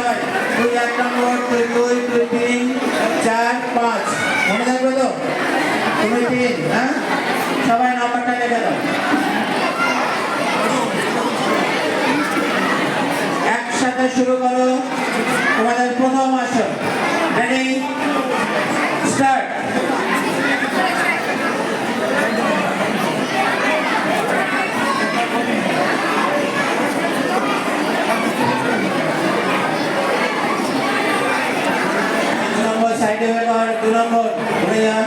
সবাই তুই 1 নম্বর তুই 2 তুই 3 4 5 মনে থাকবে তো তুমি 3 হ্যাঁ সবাই নাম্বারটা লিখে দাও একসাথে শুরু করো তোমাদের প্রথম আসর রেডি স্টার্ট সাইডে বের 2 নম্বর ঘুরে যা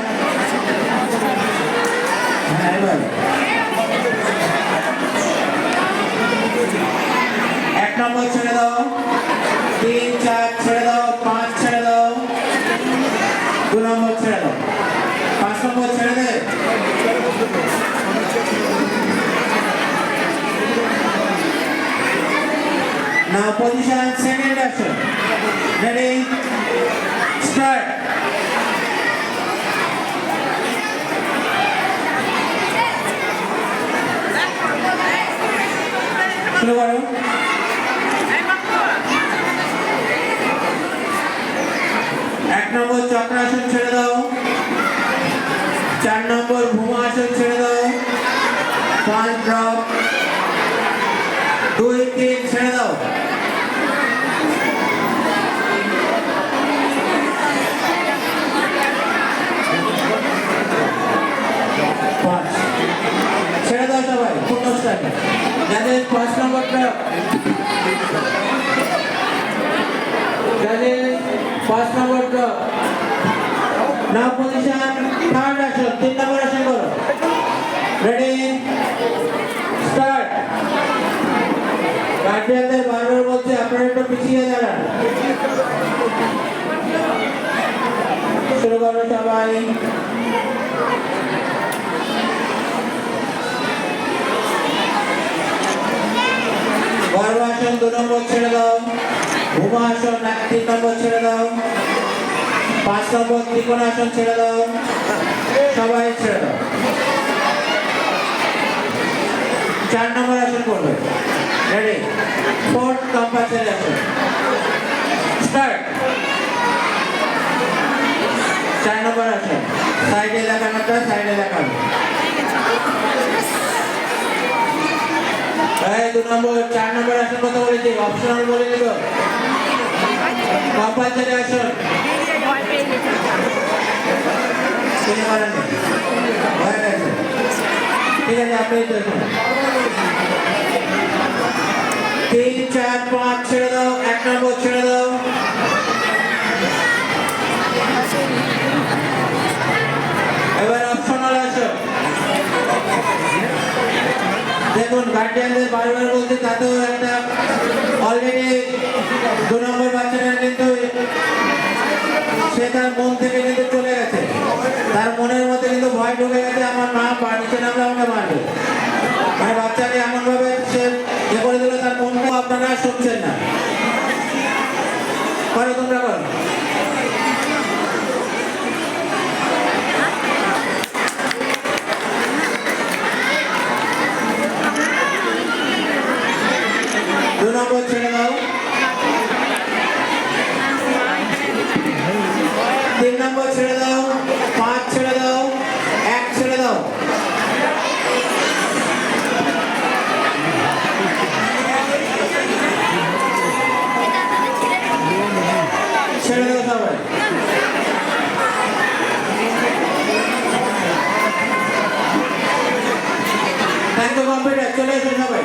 হ্যাঁ এবার 1 নম্বর ছেড়ে দাও 3 4 ছেড়ে দাও 5 ছেড়ে দাও 2 নম্বর ছেড়ে দাও 5 নম্বর ছেড়ে দে now position second action ready start শুরু করো 1 নম্বর চক্রাসন ছেড়ে দাও 4 নম্বর ভূমাসন ছেড়ে দাও 5 ড্রপ 2 3 ছেড়ে দাও ছেড়ে দাও সবাই পূর্ণস্থানে যাদের 5 নম্বর ড্রপ যাদের 5 নম্বর ড্রপ নাও পজিশন থার্ড আসন 3 নম্বর আসন করো রেডি স্টার্ট গার্ডিয়ানদের বারবার বলছে আপনারা একটু পিছিয়ে দাঁড়ান শুরু করো সবাই গর্ভাসন 2 নম্বর ছেড়ে দাও ভূমাসন 3 নম্বর ছেড়ে দাও 5 নম্বর ত্রিকোণাসন ছেড়ে দাও সবাই ছেড়ে দাও 4 নম্বর আসন করবে রেডি ফোর্থ কম্পালসারি আসন স্টার্ট 4 নম্বর আসন সাইডে দেখানোটা সাইডে দেখানো এই 2 নম্বর 4 নম্বর আসন কথা বলেছি অপশনাল বলে নিব কম্পালসারি আসন ঠিক আছে আপনি দেখুন 3 4 5 ছেড়ে দাও 1 নম্বর ছেড়ে দাও এবার অপশনাল আসন দেখুন গার্ডিয়ানদের বারবার বলছে তাতেও একটা অলরেডি 2 নম্বর বাচ্চাটা কিন্তু সে তার মন থেকে কিন্তু চলে গেছে তার মনের মধ্যে কিন্তু ভয় ঢুকে গেছে আমার মা নিচে নামলে আমাকে মারবে মানে বাচ্চাকে এমন ভাবে সে এ করে দিল তার মনটা আপনারা শুনছেন না করো তোমরা করো দু নম্বর ছেড়ে দাও 3 নম্বর ছেড়ে দাও 5 ছেড়ে দাও 1 ছেড়ে দাও ছেড়ে দাও সবাই থ্যাংক ইউ কম্পিউটার চলে এসো সবাই